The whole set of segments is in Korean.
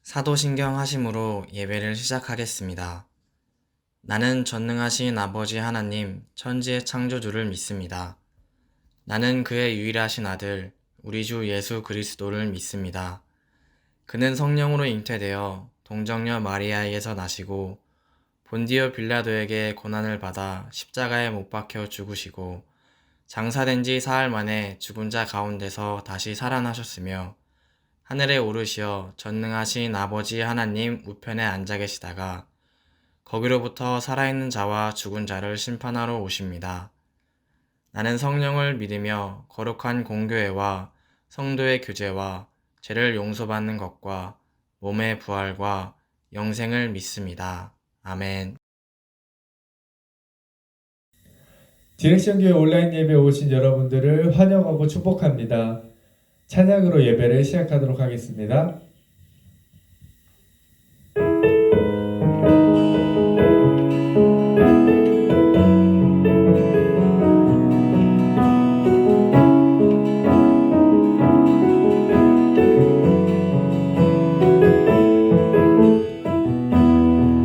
사도신경 하심으로 예배를 시작하겠습니다. 나는 전능하신 아버지 하나님, 천지의 창조주를 믿습니다. 나는 그의 유일하신 아들, 우리 주 예수 그리스도를 믿습니다. 그는 성령으로 잉태되어 동정녀 마리아에게서 나시고 본디오 빌라도에게 고난을 받아 십자가에 못 박혀 죽으시고 장사된 지 사흘 만에 죽은 자 가운데서 다시 살아나셨으며 하늘에 오르시어 전능하신 아버지 하나님 우편에 앉아 계시다가 거기로부터 살아있는 자와 죽은 자를 심판하러 오십니다. 나는 성령을 믿으며 거룩한 공교회와 성도의 교제와 죄를 용서받는 것과 몸의 부활과 영생을 믿습니다. 아멘. 디렉션교회 온라인 예배 오신 여러분들을 환영하고 축복합니다. 찬양으로 예배를 시작하도록 하겠습니다.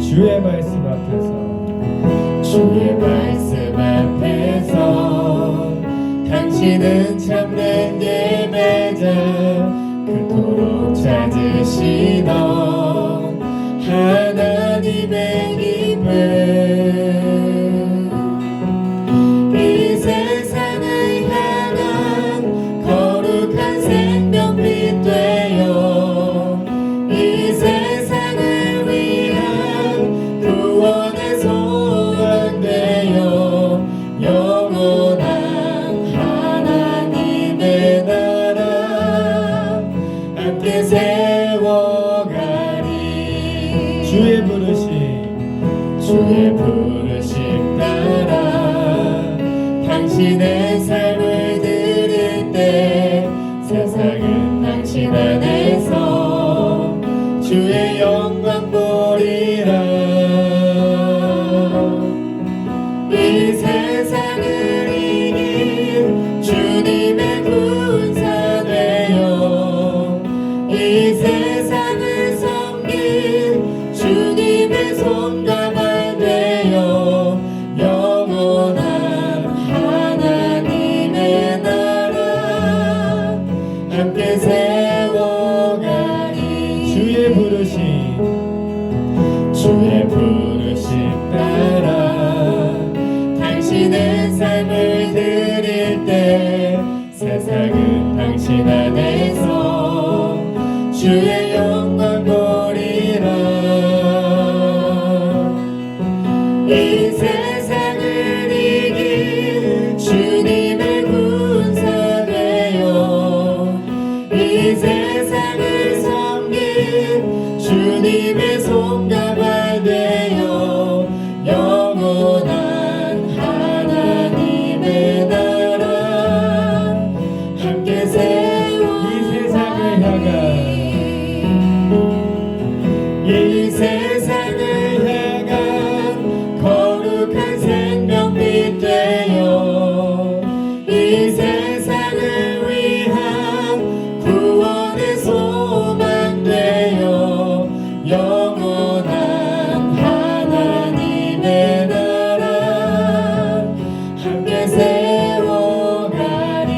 주의 말씀 앞에서 주의 말씀 앞에서 당신은 참된 예배자 그토록 찾으시던 하나님의 기쁨 이 세상을 향한 거룩한 생명빛 되어 이 세상을 위한 구원의 소원 되어 영원한 하나님의 나라 함께 세워가리 주의 부르심 따라 당신의 삶을 드릴 때 세상은 당신 안에서 주의 영광 보리라 이 세상을 이긴 주님의 군사 되어 이 세상을 섬긴 주님의 손가발 되어 영원한 하나님의 나라 함께 세워가리 주의 부르심 따라 당신의 삶을 드릴 때 세상은 당신 안에서 주의 영광 보리라 이 세상을 이긴 주님의 군사 되어 이 세상을 섬긴 주님의 손가발 되어 영원한 하나님의 나라 함께 세워 이 세상을 향한 거룩한 생명빛 되어 이 세상을 위한 구원의 소망 되어 영원한 하나님의 나라 함께 세워가리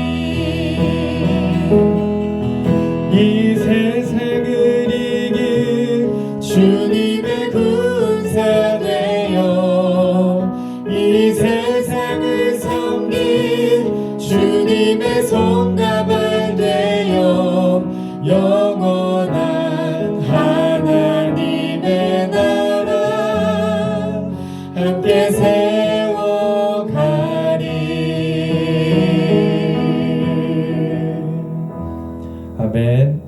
이 세상을 이긴 주님의 군사 되어 이 세상을 섬긴 주님의 손가발 되어 영원한 하나님의 나라 함께 세워가리 아멘.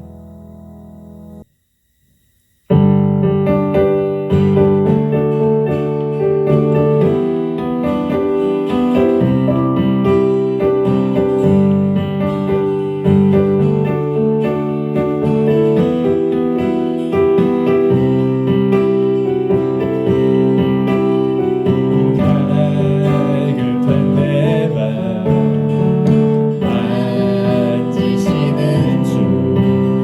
만지시는 주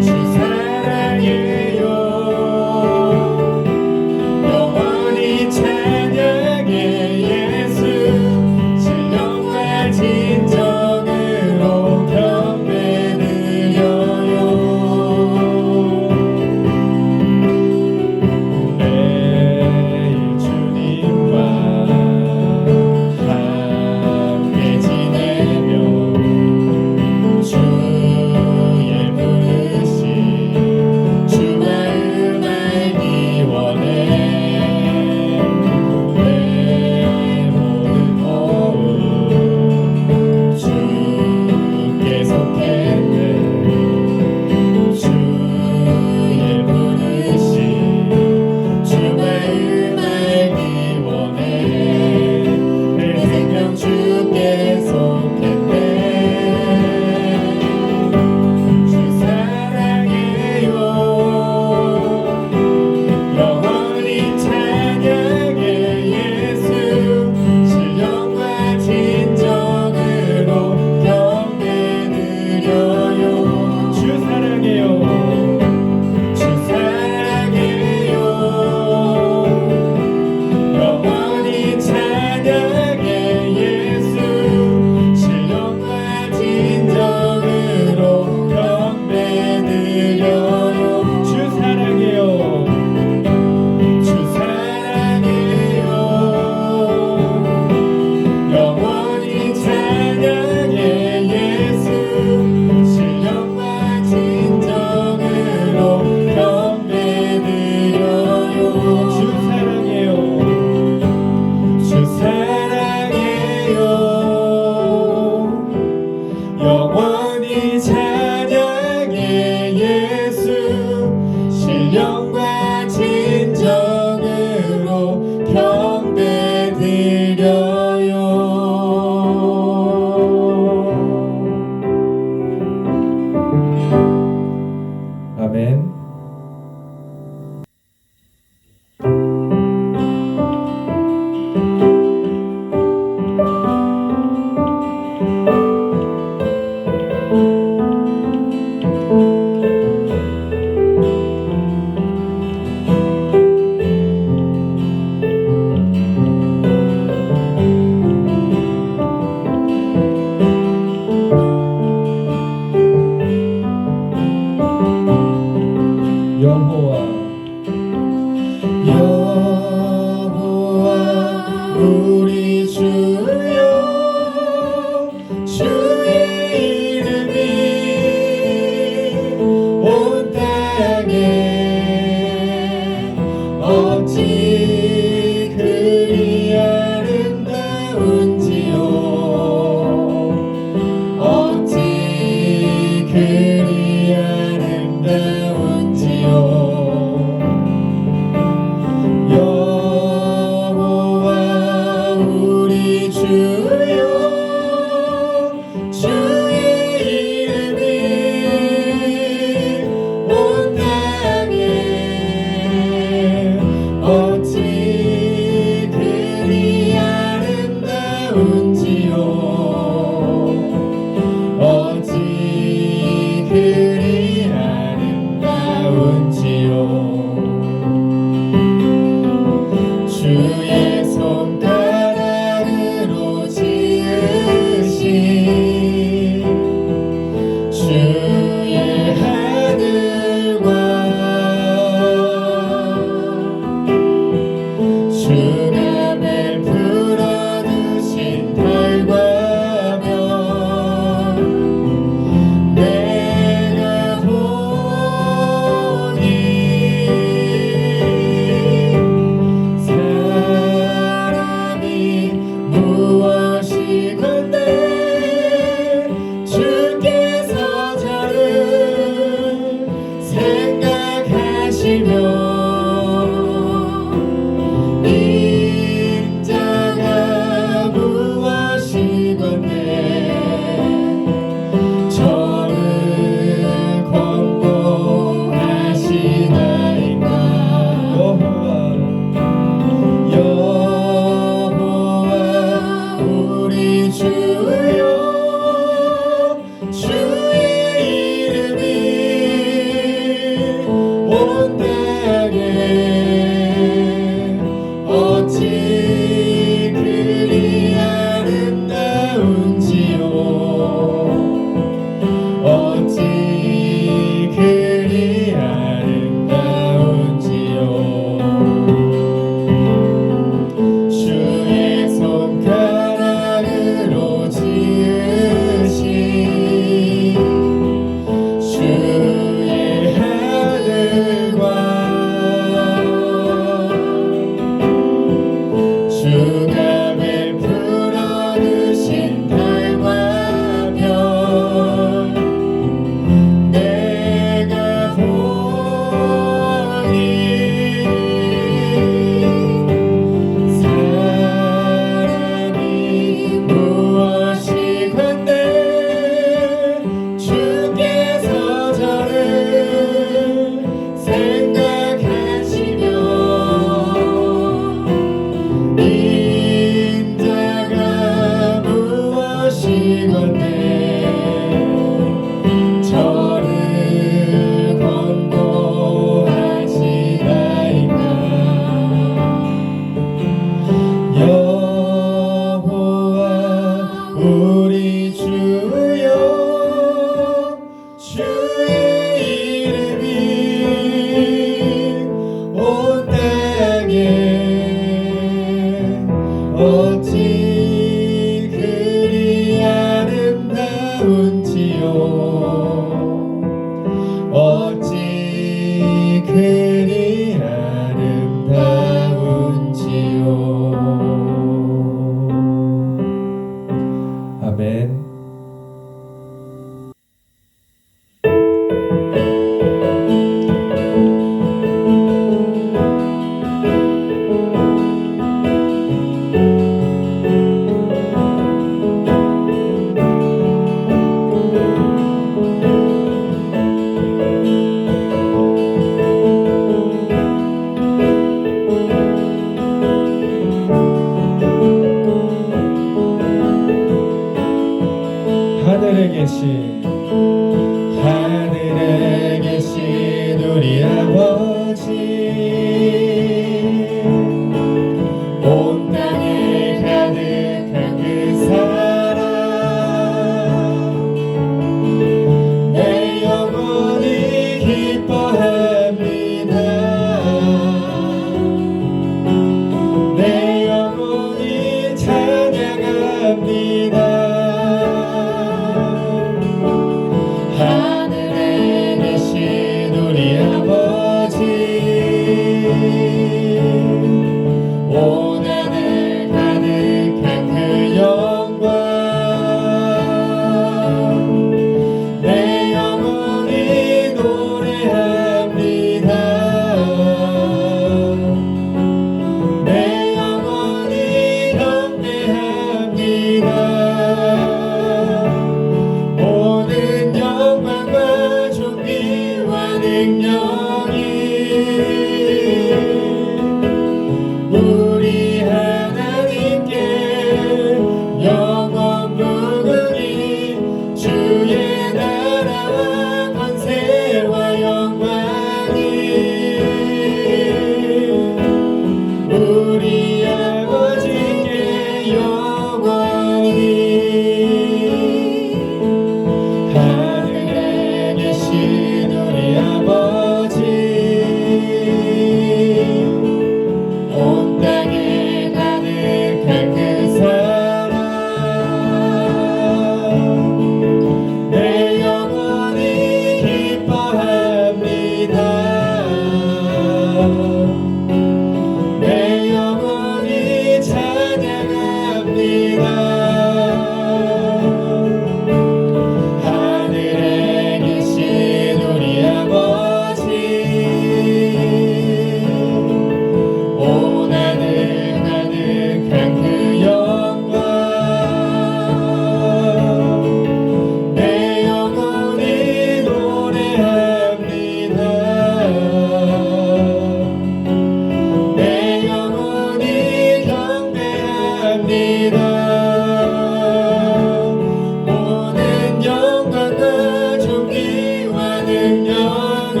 능력이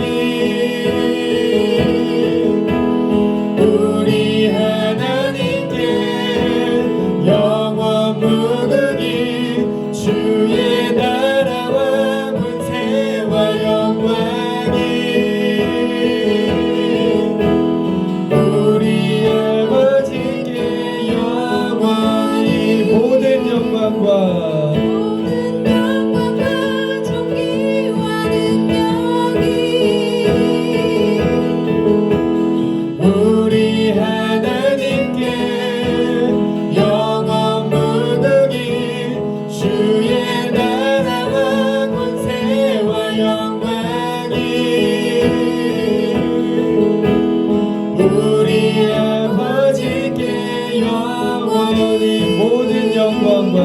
우리 하나님께 영원 무궁히 주의 나라와 권세와 영광이 우리 아버지께 영원히 모든 영광과 존귀와 능력이 우리 하나님께 영원 무궁히 주의 나라와 권세와 영광이 우리 아버지께 영원히 모든 영광과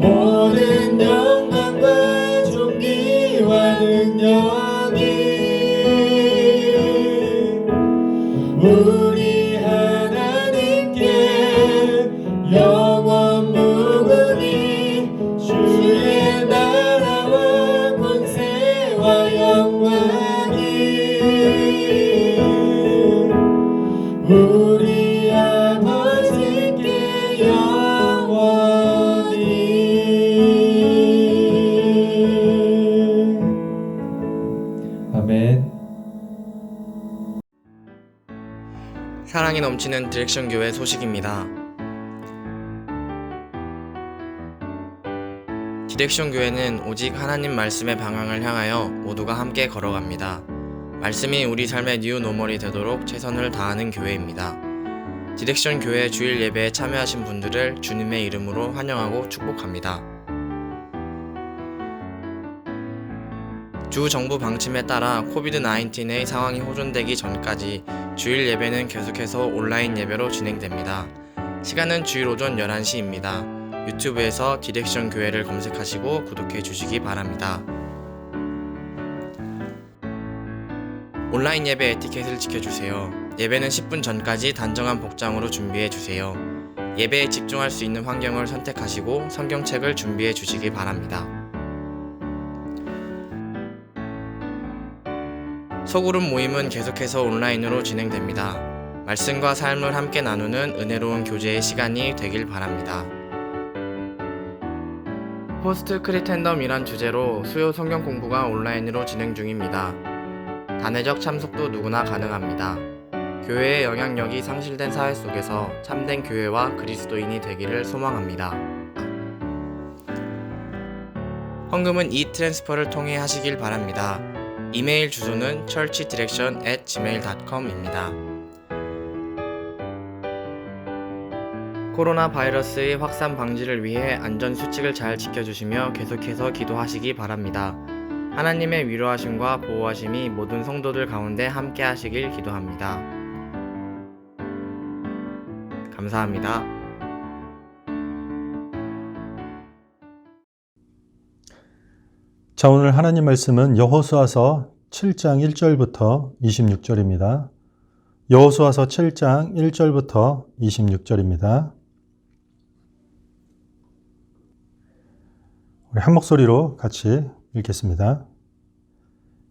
모든 영광과 존귀와 능력이 우리 하나님께 영원 무궁히 주의 나라와 권세와 영광이 우리 아버지께 영원히 아멘. 사랑이 넘치는 디렉션 교회 소식입니다. 디렉션 교회는 오직 하나님 말씀의 방향을 향하여 모두가 함께 걸어갑니다. 말씀이 우리 삶의 뉴 노멀이 되도록 최선을 다하는 교회입니다. 디렉션 교회 주일 예배에 참여하신 분들을 주님의 이름으로 환영하고 축복합니다. 주 정부 방침에 따라 코비드-19의 상황이 호전되기 전까지 주일 예배는 계속해서 온라인 예배로 진행됩니다. 시간은 주일 오전 11시입니다. 유튜브에서 디렉션 교회를 검색하시고 구독해 주시기 바랍니다. 온라인 예배 에티켓을 지켜주세요. 예배는 10분 전까지 단정한 복장으로 준비해 주세요. 예배에 집중할 수 있는 환경을 선택하시고 성경책을 준비해 주시기 바랍니다. 소그룹 모임은 계속해서 온라인으로 진행됩니다. 말씀과 삶을 함께 나누는 은혜로운 교제의 시간이 되길 바랍니다. 포스트 크리텐덤이란 주제로 수요 성경 공부가 온라인으로 진행 중입니다. 단회적 참석도 누구나 가능합니다. 교회의 영향력이 상실된 사회 속에서 참된 교회와 그리스도인이 되기를 소망합니다. 헌금은 이 트랜스퍼를 통해 하시길 바랍니다. 이메일 주소는 churchdirection@gmail.com입니다. 코로나 바이러스의 확산 방지를 위해 안전 수칙을 잘 지켜주시며 계속해서 기도하시기 바랍니다. 하나님의 위로하심과 보호하심이 모든 성도들 가운데 함께 하시길 기도합니다. 감사합니다. 자, 오늘 하나님 말씀은 여호수아서 7장 1절부터 26절입니다. 여호수아서 7장 1절부터 26절입니다. 우리 한 목소리로 같이 읽겠습니다.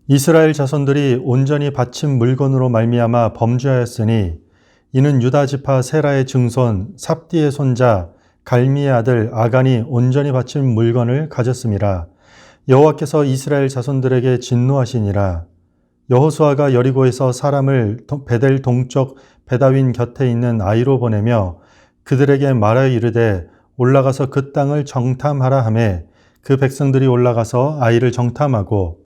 이스라엘 자손들이 온전히 바친 물건으로 말미암아 범죄하였으니 이는 유다 지파 세라의 증손 삽디의 손자 갈미의 아들 아간이 온전히 바친 물건을 가졌음이라. 여호와께서 이스라엘 자손들에게 진노하시니라. 여호수아가 여리고에서 사람을 베델 동쪽 베다윈 곁에 있는 아이로 보내며 그들에게 말하여 이르되 올라가서 그 땅을 정탐하라 하매 그 백성들이 올라가서 아이를 정탐하고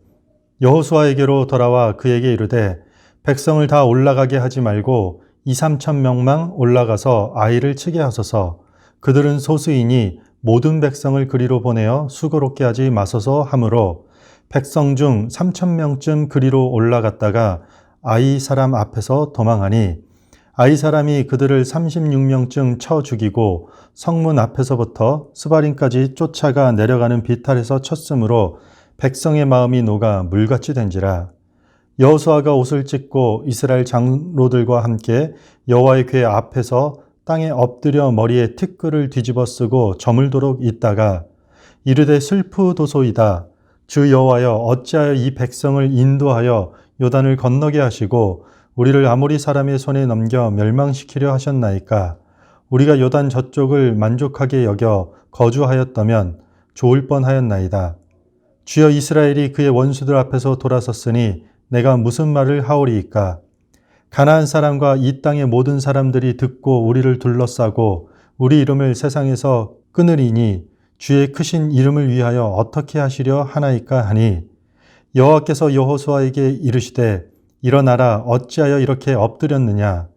여호수아에게로 돌아와 그에게 이르되 백성을 다 올라가게 하지 말고 2-3천 명만 올라가서 아이를 치게 하소서. 그들은 소수이니 모든 백성을 그리로 보내어 수고롭게 하지 마소서 하므로 백성 중 3,000명쯤 그리로 올라갔다가 아이 사람 앞에서 도망하니 아이 사람이 그들을 36명쯤 쳐 죽이고 성문 앞에서부터 스바림까지 쫓아가 내려가는 비탈에서 쳤으므로 백성의 마음이 녹아 물같이 된지라. 여호수아가 옷을 찢고 이스라엘 장로들과 함께 여호와의 궤 앞에서 땅에 엎드려 머리에 티끌을 뒤집어 쓰고 저물도록 있다가 이르되 슬프도소이다. 주 여호와여, 어찌하여 이 백성을 인도하여 요단을 건너게 하시고 우리를 아모리 사람의 손에 넘겨 멸망시키려 하셨나이까? 우리가 요단 저쪽을 만족하게 여겨 거주하였다면 좋을 뻔하였나이다. 주여, 이스라엘이 그의 원수들 앞에서 돌아섰으니 내가 무슨 말을 하오리이까? 가나안 사람과 이 땅의 모든 사람들이 듣고 우리를 둘러싸고 우리 이름을 세상에서 끊으리니 주의 크신 이름을 위하여 어떻게 하시려 하나이까 하니, 여호와께서 여호수아에게 이르시되 일어나라, 어찌하여 이렇게 엎드렸느냐?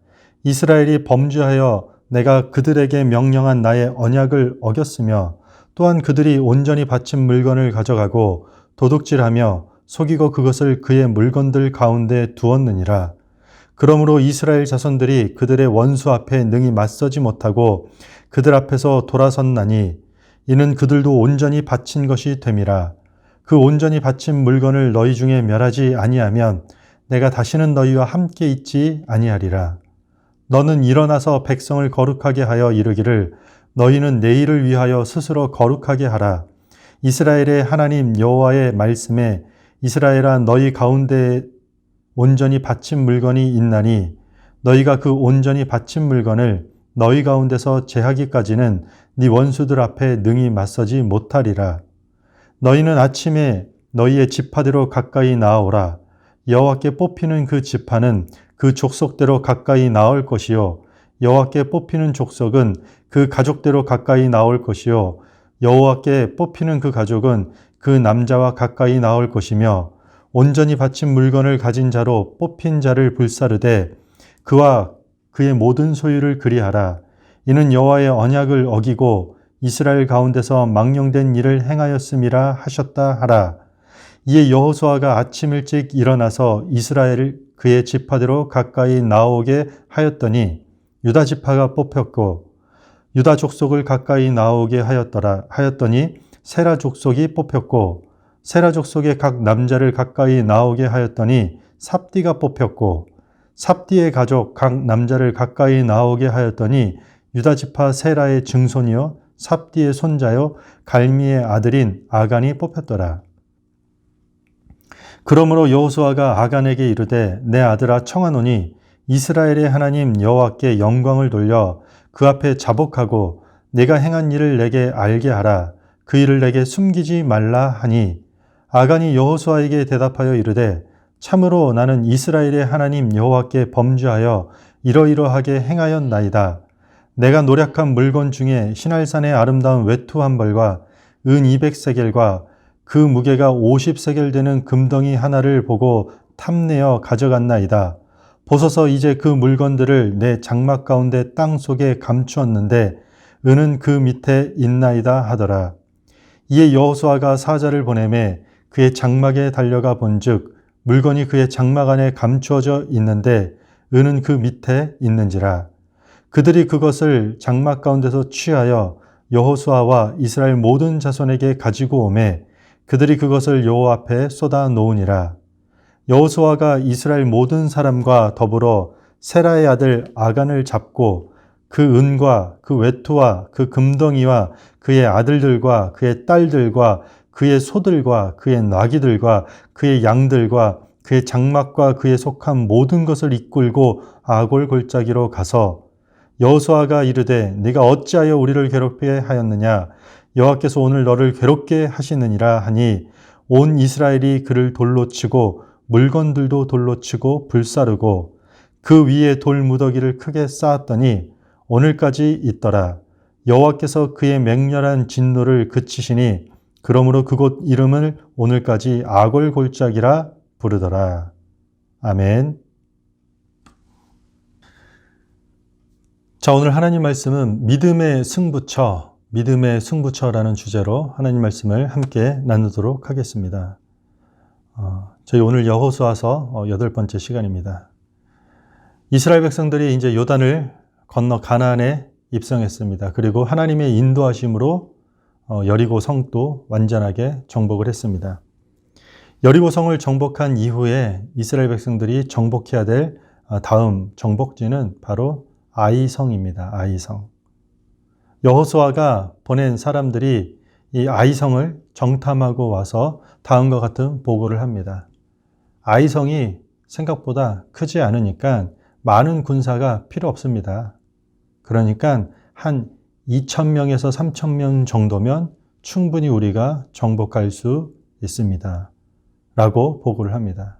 이스라엘이 범죄하여 내가 그들에게 명령한 나의 언약을 어겼으며 또한 그들이 온전히 바친 물건을 가져가고 도둑질하며 속이고 그것을 그의 물건들 가운데 두었느니라. 그러므로 이스라엘 자손들이 그들의 원수 앞에 능히 맞서지 못하고 그들 앞에서 돌아섰나니 이는 그들도 온전히 바친 것이 됨이라. 그 온전히 바친 물건을 너희 중에 멸하지 아니하면 내가 다시는 너희와 함께 있지 아니하리라. 너는 일어나서 백성을 거룩하게 하여 이르기를 너희는 내일을 위하여 스스로 거룩하게 하라. 이스라엘의 하나님 여호와의 말씀에 이스라엘아, 너희 가운데 온전히 바친 물건이 있나니 너희가 그 온전히 바친 물건을 너희 가운데서 제하기까지는 네 원수들 앞에 능히 맞서지 못하리라. 너희는 아침에 너희의 지파대로 가까이 나아오라. 여호와께 뽑히는 그 지파는 그 족속대로 가까이 나올 것이요 여호와께 뽑히는 족속은 그 가족대로 가까이 나올 것이요 여호와께 뽑히는 그 가족은 그 남자와 가까이 나올 것이며, 온전히 바친 물건을 가진 자로 뽑힌 자를 불사르되 그와 그의 모든 소유를 그리하라. 이는 여호와의 언약을 어기고 이스라엘 가운데서 망령된 일을 행하였음이라 하셨다 하라. 이에 여호수아가 아침 일찍 일어나서 이스라엘을 그의 지파대로 가까이 나오게 하였더니 유다 지파가 뽑혔고, 유다 족속을 가까이 나오게 하였더니 세라 족속이 뽑혔고, 세라 족속의 각 남자를 가까이 나오게 하였더니 삽디가 뽑혔고, 삽디의 가족 각 남자를 가까이 나오게 하였더니 유다 지파 세라의 증손이요 삽디의 손자요 갈미의 아들인 아간이 뽑혔더라. 그러므로 여호수아가 아간에게 이르되 내 아들아, 청하노니 이스라엘의 하나님 여호와께 영광을 돌려 그 앞에 자복하고 내가 행한 일을 내게 알게 하라. 그 일을 내게 숨기지 말라 하니, 아간이 여호수아에게 대답하여 이르되 참으로 나는 이스라엘의 하나님 여호와께 범죄하여 이러이러하게 행하였나이다. 내가 노략한 물건 중에 시날산의 아름다운 외투 한 벌과 은 200세겔과 그 무게가 50세겔 되는 금덩이 하나를 보고 탐내어 가져갔나이다. 보소서, 이제 그 물건들을 내 장막 가운데 땅 속에 감추었는데 은은 그 밑에 있나이다 하더라. 이에 여호수아가 사자를 보내매 그의 장막에 달려가 본즉 물건이 그의 장막 안에 감추어져 있는데 은은 그 밑에 있는지라. 그들이 그것을 장막 가운데서 취하여 여호수아와 이스라엘 모든 자손에게 가지고 오매 그들이 그것을 여호와 앞에 쏟아 놓으니라. 여호수아가 이스라엘 모든 사람과 더불어 세라의 아들 아간을 잡고 그 은과 그 외투와 그 금덩이와 그의 아들들과 그의 딸들과 그의 소들과 그의 나귀들과 그의 양들과 그의 장막과 그에 속한 모든 것을 이끌고 아골 골짜기로 가서 여호수아가 이르되 네가 어찌하여 우리를 괴롭게 하였느냐? 여호와께서 오늘 너를 괴롭게 하시느니라 하니 온 이스라엘이 그를 돌로 치고 물건들도 돌로 치고 불사르고 그 위에 돌 무더기를 크게 쌓았더니 오늘까지 있더라. 여호와께서 그의 맹렬한 진노를 그치시니 그러므로 그곳 이름을 오늘까지 아골 골짜기라 부르더라. 아멘. 자, 오늘 하나님 말씀은 믿음의 승부처라는 주제로 하나님 말씀을 함께 나누도록 하겠습니다. 저희 오늘 여호수아서 8번째 시간입니다. 이스라엘 백성들이 이제 요단을 건너 가나안에 입성했습니다. 그리고 하나님의 인도하심으로 여리고 성도 완전하게 정복을 했습니다. 여리고 성을 정복한 이후에 이스라엘 백성들이 정복해야 될 다음 정복지는 바로 아이성입니다. 아이성. 여호수아가 보낸 사람들이 이 아이성을 정탐하고 와서 다음과 같은 보고를 합니다. 아이성이 생각보다 크지 않으니까 많은 군사가 필요 없습니다. 그러니까 한 2,000명에서 3,000명 정도면 충분히 우리가 정복할 수 있습니다. 라고 보고를 합니다.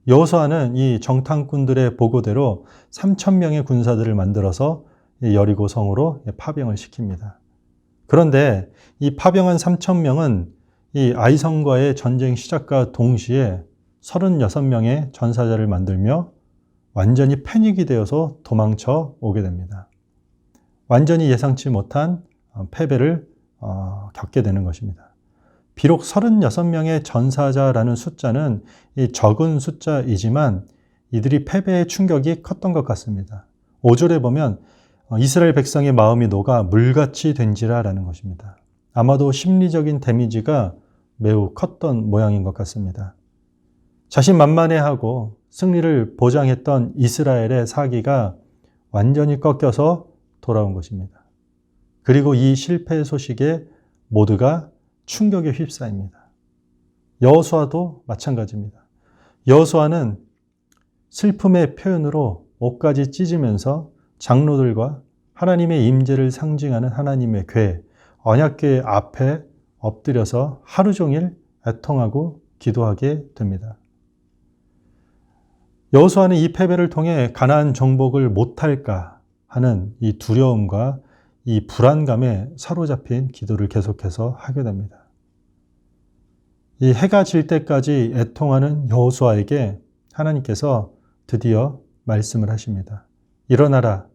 여호수아는 이 정탐꾼들의 보고대로 3,000명의 군사들을 만들어서 여리고 성으로 파병을 시킵니다. 그런데 이 파병한 3,000명은 이 아이성과의 전쟁 시작과 동시에 36명의 전사자를 만들며 완전히 패닉이 되어서 도망쳐 오게 됩니다. 완전히 예상치 못한 패배를 겪게 되는 것입니다. 비록 36명의 전사자라는 숫자는 이 적은 숫자이지만 이들이 패배의 충격이 컸던 것 같습니다. 5절에 보면 이스라엘 백성의 마음이 녹아 물같이 된지라라는 것입니다. 아마도 심리적인 데미지가 매우 컸던 모양인 것 같습니다. 자신만만해하고 승리를 보장했던 이스라엘의 사기가 완전히 꺾여서 돌아온 것입니다. 그리고 이 실패 소식에 모두가 충격에 휩싸입니다. 여호수아도 마찬가지입니다. 여호수아는 슬픔의 표현으로 옷까지 찢으면서 장로들과 하나님의 임재를 상징하는 하나님의 궤, 언약궤 앞에 엎드려서 하루 종일 애통하고 기도하게 됩니다. 여호수아는 이 패배를 통해 가나안 정복을 못할까 하는 이 두려움과 이 불안감에 사로잡힌 기도를 계속해서 하게 됩니다. 이 해가 질 때까지 애통하는 여호수아에게 하나님께서 드디어 말씀을 하십니다. 일어나라,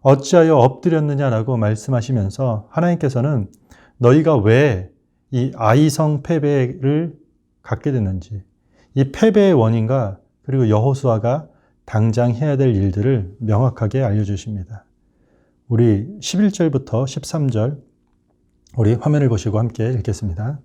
어찌하여 엎드렸느냐라고 말씀하시면서 하나님께서는 너희가 왜 이 아이성 패배를 갖게 됐는지, 이 패배의 원인과 그리고 여호수아가 당장 해야 될 일들을 명확하게 알려주십니다. 우리 11절부터 13절 우리 화면을 보시고 함께 읽겠습니다.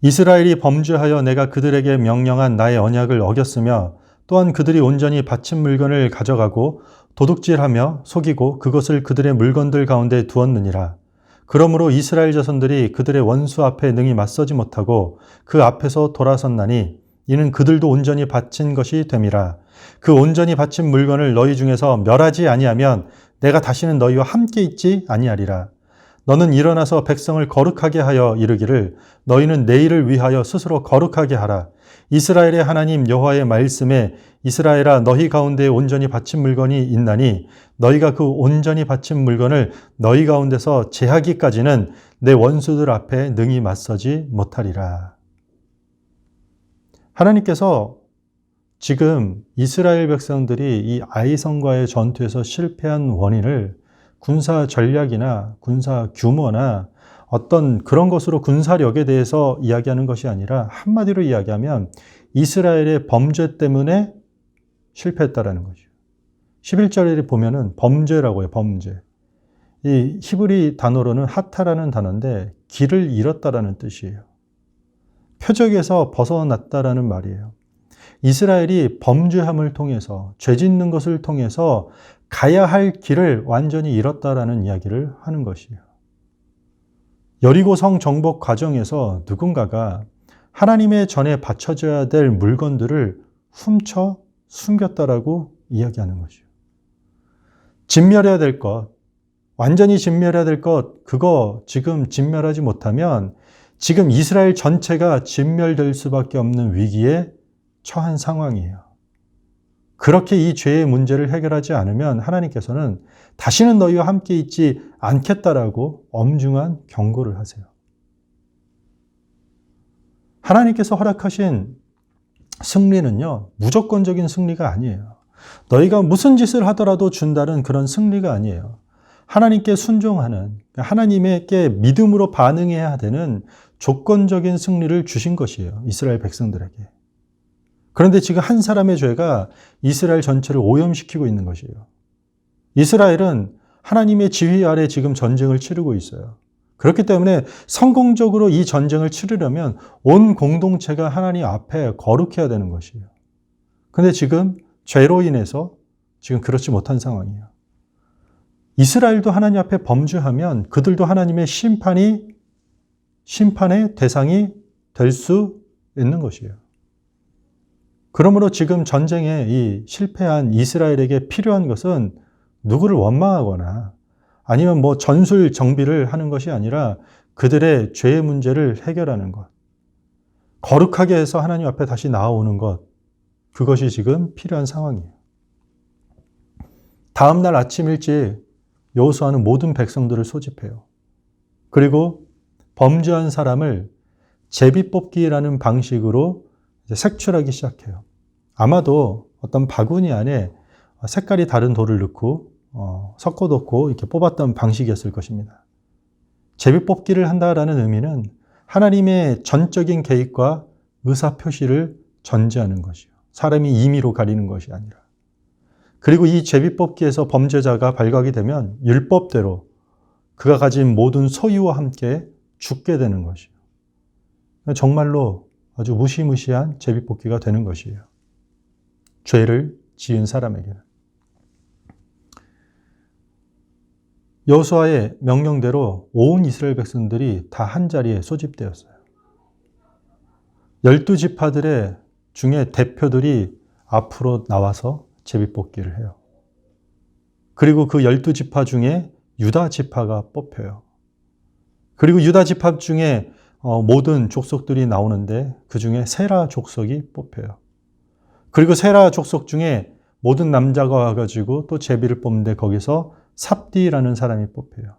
이스라엘이 범죄하여 내가 그들에게 명령한 나의 언약을 어겼으며 또한 그들이 온전히 바친 물건을 가져가고 도둑질하며 속이고 그것을 그들의 물건들 가운데 두었느니라. 그러므로 이스라엘 자손들이 그들의 원수 앞에 능히 맞서지 못하고 그 앞에서 돌아섰나니 이는 그들도 온전히 바친 것이 됨이라. 그 온전히 바친 물건을 너희 중에서 멸하지 아니하면 내가 다시는 너희와 함께 있지 아니하리라. 너는 일어나서 백성을 거룩하게 하여 이르기를 너희는 내일을 위하여 스스로 거룩하게 하라. 이스라엘의 하나님 여호와의 말씀에 이스라엘아 너희 가운데 온전히 바친 물건이 있나니 너희가 그 온전히 바친 물건을 너희 가운데서 제하기까지는 내 원수들 앞에 능히 맞서지 못하리라. 하나님께서 지금 이스라엘 백성들이 이 아이성과의 전투에서 실패한 원인을 군사 전략이나 군사 규모나 어떤 그런 것으로 군사력에 대해서 이야기하는 것이 아니라 한마디로 이야기하면 이스라엘의 범죄 때문에 실패했다라는 거죠. 11절에 보면은 범죄라고 해요. 범죄. 이 히브리 단어로는 하타라는 단어인데 길을 잃었다라는 뜻이에요. 표적에서 벗어났다라는 말이에요. 이스라엘이 범죄함을 통해서 죄 짓는 것을 통해서 가야 할 길을 완전히 잃었다라는 이야기를 하는 것이에요. 여리고 성 정복 과정에서 누군가가 하나님의 전에 바쳐져야 될 물건들을 훔쳐 숨겼다라고 이야기하는 것이에요. 진멸해야 될 것, 완전히 진멸해야 될 것, 그거 지금 진멸하지 못하면 지금 이스라엘 전체가 진멸될 수밖에 없는 위기에 처한 상황이에요. 그렇게 이 죄의 문제를 해결하지 않으면 하나님께서는 다시는 너희와 함께 있지 않겠다라고 엄중한 경고를 하세요. 하나님께서 허락하신 승리는요, 무조건적인 승리가 아니에요. 너희가 무슨 짓을 하더라도 준다는 그런 승리가 아니에요. 하나님께 순종하는, 하나님께 믿음으로 반응해야 되는 조건적인 승리를 주신 것이에요. 이스라엘 백성들에게. 그런데 지금 한 사람의 죄가 이스라엘 전체를 오염시키고 있는 것이에요. 이스라엘은 하나님의 지휘 아래 지금 전쟁을 치르고 있어요. 그렇기 때문에 성공적으로 이 전쟁을 치르려면 온 공동체가 하나님 앞에 거룩해야 되는 것이에요. 그런데 지금 죄로 인해서 지금 그렇지 못한 상황이에요. 이스라엘도 하나님 앞에 범죄하면 그들도 하나님의 심판이 심판의 대상이 될 수 있는 것이에요. 그러므로 지금 전쟁에 이 실패한 이스라엘에게 필요한 것은 누구를 원망하거나 아니면 뭐 전술 정비를 하는 것이 아니라 그들의 죄의 문제를 해결하는 것. 거룩하게 해서 하나님 앞에 다시 나아오는 것. 그것이 지금 필요한 상황이에요. 다음 날 아침 일찍 여호수아는 모든 백성들을 소집해요. 그리고 범죄한 사람을 제비뽑기라는 방식으로 이제 색출하기 시작해요. 아마도 어떤 바구니 안에 색깔이 다른 돌을 넣고 섞어 놓고 이렇게 뽑았던 방식이었을 것입니다. 제비뽑기를 한다라는 의미는 하나님의 전적인 개입과 의사표시를 전제하는 것이요. 사람이 임의로 가리는 것이 아니라. 그리고 이 제비뽑기에서 범죄자가 발각이 되면 율법대로 그가 가진 모든 소유와 함께 죽게 되는 것이요. 정말로 아주 무시무시한 제비뽑기가 되는 것이에요. 죄를 지은 사람에게는. 여호수아의 명령대로 온 이스라엘 백성들이 다 한자리에 소집되었어요. 12지파들의 중에 대표들이 앞으로 나와서 제비뽑기를 해요. 그리고 그 12지파 중에 유다 지파가 뽑혀요. 그리고 유다 지파 중에 모든 족속들이 나오는데 그 중에 세라 족속이 뽑혀요. 그리고 세라 족속 중에 모든 남자가 와가지고 또 제비를 뽑는데 거기서 삽디라는 사람이 뽑혀요.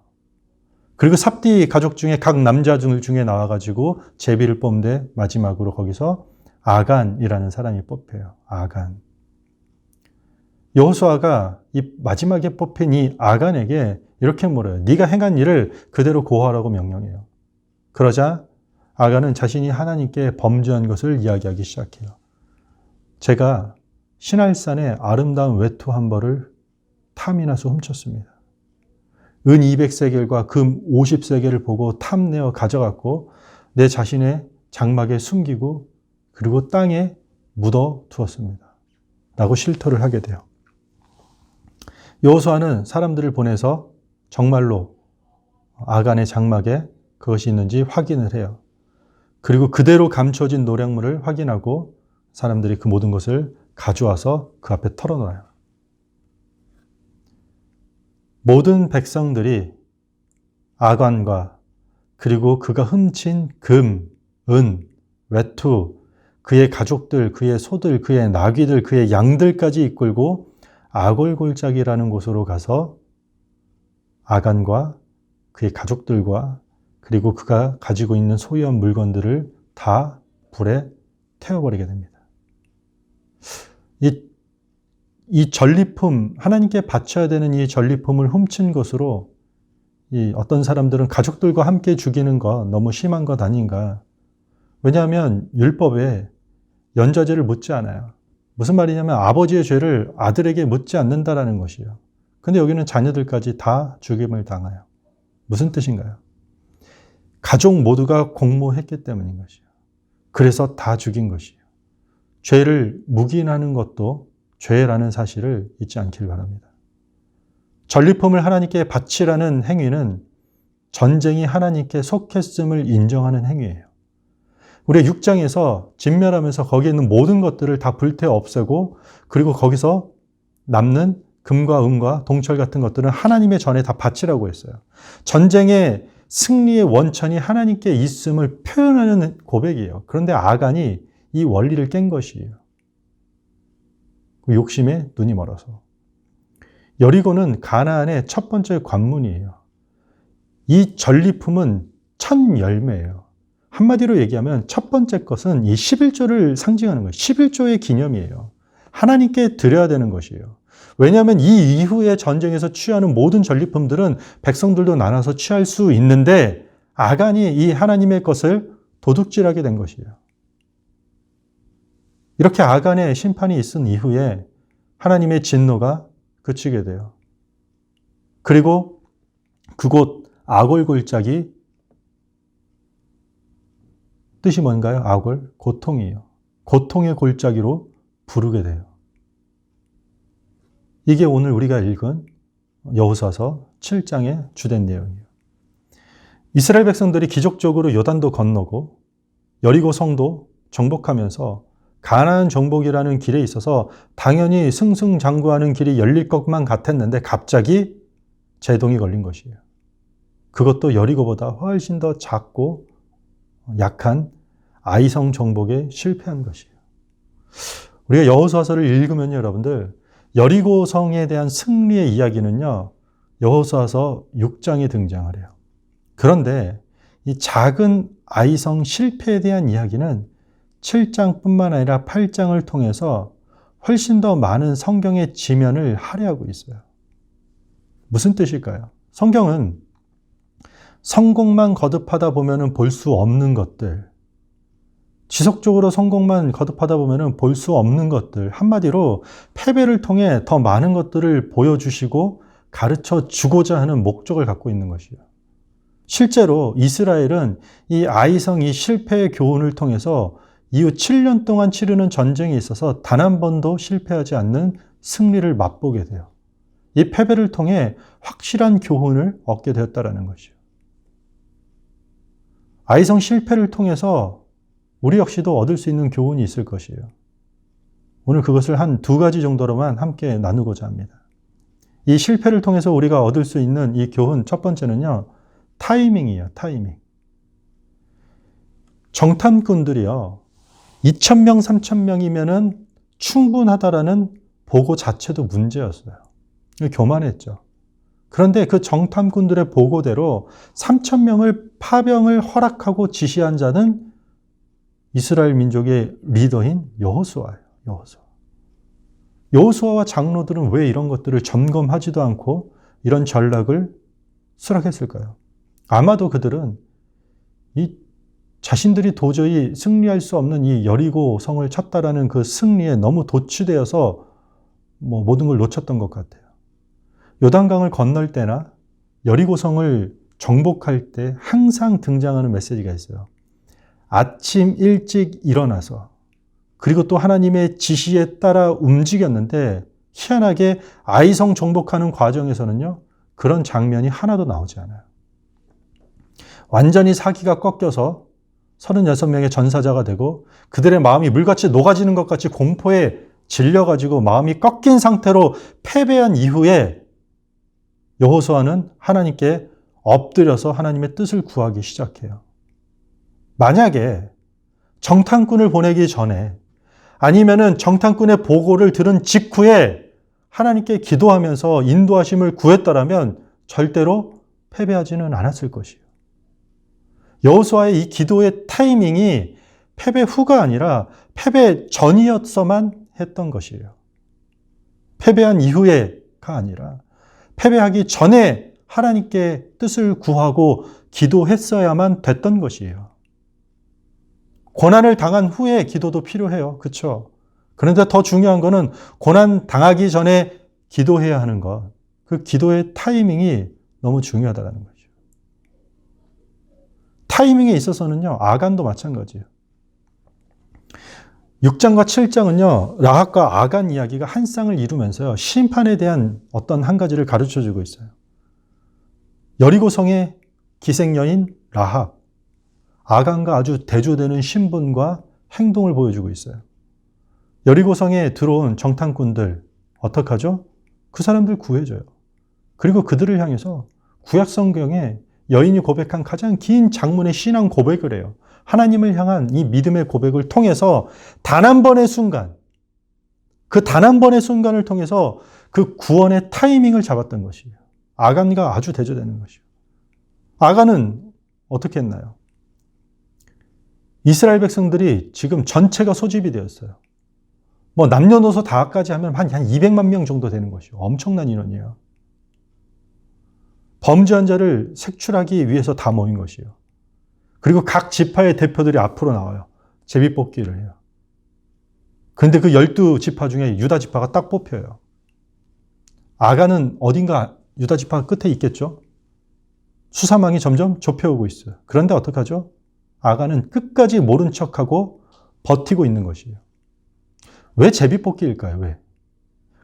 그리고 삽디 가족 중에 각 남자들 중에 나와가지고 제비를 뽑는데 마지막으로 거기서 아간이라는 사람이 뽑혀요. 아간. 여호수아가 이 마지막에 뽑힌 이 아간에게 이렇게 물어요. 네가 행한 일을 그대로 고하라고 명령해요. 그러자 아간은 자신이 하나님께 범죄한 것을 이야기하기 시작해요. 제가 신할산의 아름다운 외투 한 벌을 탐이 나서 훔쳤습니다. 은 200세겔과 금 50세겔을 보고 탐내어 가져갔고 내 자신의 장막에 숨기고 그리고 땅에 묻어 두었습니다. 라고 실토를 하게 돼요. 여호수아는 사람들을 보내서 정말로 아간의 장막에 그것이 있는지 확인을 해요. 그리고 그대로 감춰진 노략물을 확인하고 사람들이 그 모든 것을 가져와서 그 앞에 털어놓아요. 모든 백성들이 아간과 그리고 그가 훔친 금, 은, 외투, 그의 가족들, 그의 소들, 그의 나귀들, 그의 양들까지 이끌고 아골골짜기라는 곳으로 가서 아간과 그의 가족들과 그리고 그가 가지고 있는 소유한 물건들을 다 불에 태워버리게 됩니다. 이 전리품, 하나님께 바쳐야 되는 이 전리품을 훔친 것으로 이 어떤 사람들은 가족들과 함께 죽이는 것 너무 심한 것 아닌가. 왜냐하면 율법에 연좌제를 묻지 않아요. 무슨 말이냐면 아버지의 죄를 아들에게 묻지 않는다라는 것이에요. 근데 여기는 자녀들까지 다 죽임을 당해요. 무슨 뜻인가요? 가족 모두가 공모했기 때문인 것이에요. 그래서 다 죽인 것이에요. 죄를 묵인하는 것도 죄라는 사실을 잊지 않길 바랍니다. 전리품을 하나님께 바치라는 행위는 전쟁이 하나님께 속했음을 인정하는 행위예요. 우리 6장에서 진멸하면서 거기에 있는 모든 것들을 다 불태워 없애고 그리고 거기서 남는 금과 은과 동철 같은 것들은 하나님의 전에 다 바치라고 했어요. 전쟁의 승리의 원천이 하나님께 있음을 표현하는 고백이에요. 그런데 아간이 이 원리를 깬 것이에요. 욕심에 눈이 멀어서. 여리고는 가나안의 첫 번째 관문이에요. 이 전리품은 첫 열매예요. 한마디로 얘기하면 첫 번째 것은 이 11조를 상징하는 거예요. 11조의 기념이에요. 하나님께 드려야 되는 것이에요. 왜냐하면 이 이후의 전쟁에서 취하는 모든 전리품들은 백성들도 나눠서 취할 수 있는데 아간이 이 하나님의 것을 도둑질하게 된 것이에요. 이렇게 아간의 심판이 있은 이후에 하나님의 진노가 그치게 돼요. 그리고 그곳 아골골짜기 뜻이 뭔가요? 아골? 고통이에요. 고통의 골짜기로 부르게 돼요. 이게 오늘 우리가 읽은 여호수아서 7장의 주된 내용이에요. 이스라엘 백성들이 기적적으로 요단도 건너고 여리고 성도 정복하면서 가나안 정복이라는 길에 있어서 당연히 승승장구하는 길이 열릴 것만 같았는데 갑자기 제동이 걸린 것이에요. 그것도 여리고보다 훨씬 더 작고 약한 아이성 정복에 실패한 것이에요. 우리가 여호수아서를 읽으면요, 여러분들, 여리고 성에 대한 승리의 이야기는요, 여호수아서 6장에 등장을 해요. 그런데 이 작은 아이성 실패에 대한 이야기는 7장뿐만 아니라 8장을 통해서 훨씬 더 많은 성경의 지면을 할애하고 있어요. 무슨 뜻일까요? 성경은 성공만 거듭하다 보면 볼 수 없는 것들, 지속적으로 성공만 거듭하다 보면 볼 수 없는 것들, 한마디로 패배를 통해 더 많은 것들을 보여주시고 가르쳐 주고자 하는 목적을 갖고 있는 것이에요. 실제로 이스라엘은 이 아이성 이 실패의 교훈을 통해서 이후 7년 동안 치르는 전쟁에 있어서 단 한 번도 실패하지 않는 승리를 맛보게 돼요. 이 패배를 통해 확실한 교훈을 얻게 되었다는 것이에요. 아이성 실패를 통해서 우리 역시도 얻을 수 있는 교훈이 있을 것이에요. 오늘 그것을 한 2가지 정도로만 함께 나누고자 합니다. 이 실패를 통해서 우리가 얻을 수 있는 이 교훈, 첫 번째는요, 타이밍이에요. 타이밍. 정탐꾼들이요, 2,000명, 3,000명이면은 충분하다라는 보고 자체도 문제였어요. 교만했죠. 그런데 그 정탐꾼들의 보고대로 3,000명을 파병을 허락하고 지시한 자는 이스라엘 민족의 리더인 여호수아예요. 여호수아와 장로들은 왜 이런 것들을 점검하지도 않고 이런 전략을 수락했을까요? 아마도 그들은 이 자신들이 도저히 승리할 수 없는 이 여리고 성을 쳤다라는 그 승리에 너무 도취되어서 모든 걸 놓쳤던 것 같아요. 요단강을 건널 때나 여리고 성을 정복할 때 항상 등장하는 메시지가 있어요. 아침 일찍 일어나서, 그리고 또 하나님의 지시에 따라 움직였는데 희한하게 아이성 정복하는 과정에서는요, 그런 장면이 하나도 나오지 않아요. 완전히 사기가 꺾여서 36명의 전사자가 되고 그들의 마음이 물같이 녹아지는 것 같이 공포에 질려가지고 마음이 꺾인 상태로 패배한 이후에 여호수아는 하나님께 엎드려서 하나님의 뜻을 구하기 시작해요. 만약에 정탐꾼을 보내기 전에, 아니면은 정탐꾼의 보고를 들은 직후에 하나님께 기도하면서 인도하심을 구했더라면 절대로 패배하지는 않았을 것이에요. 여호수아의 이 기도의 타이밍이 패배 후가 아니라 패배 전이었어만 했던 것이에요. 패배한 이후에가 아니라 패배하기 전에 하나님께 뜻을 구하고 기도했어야만 됐던 것이에요. 고난을 당한 후에 기도도 필요해요. 그렇죠? 그런데 더 중요한 거는 고난 당하기 전에 기도해야 하는 것. 그 기도의 타이밍이 너무 중요하다는 거죠. 타이밍에 있어서는요, 아간도 마찬가지예요. 6장과 7장은요, 라합과 아간 이야기가 한 쌍을 이루면서요, 심판에 대한 어떤 한 가지를 가르쳐주고 있어요. 여리고성의 기생여인 라합, 아간과 아주 대조되는 신분과 행동을 보여주고 있어요. 여리고성에 들어온 정탐꾼들 어떡하죠? 그 사람들 구해줘요. 그리고 그들을 향해서 구약 성경에 여인이 고백한 가장 긴 장문의 신앙 고백을 해요. 하나님을 향한 이 믿음의 고백을 통해서 단 한 번의 순간, 그 단 한 번의 순간을 통해서 그 구원의 타이밍을 잡았던 것이에요. 아간과 아주 대조되는 것이에요. 아간은 어떻게 했나요? 이스라엘 백성들이 지금 전체가 소집이 되었어요. 남녀노소 다까지 하면 한 200만 명 정도 되는 것이에요. 엄청난 인원이에요. 범죄한 자를 색출하기 위해서 다 모인 것이에요. 그리고 각 지파의 대표들이 앞으로 나와요. 제비뽑기를 해요. 그런데 그 12지파 중에 유다 지파가 딱 뽑혀요. 아간은 어딘가 유다 지파 끝에 있겠죠? 수사망이 점점 좁혀오고 있어요. 그런데 어떡하죠? 아간은 끝까지 모른 척하고 버티고 있는 것이에요. 왜 제비뽑기일까요? 왜?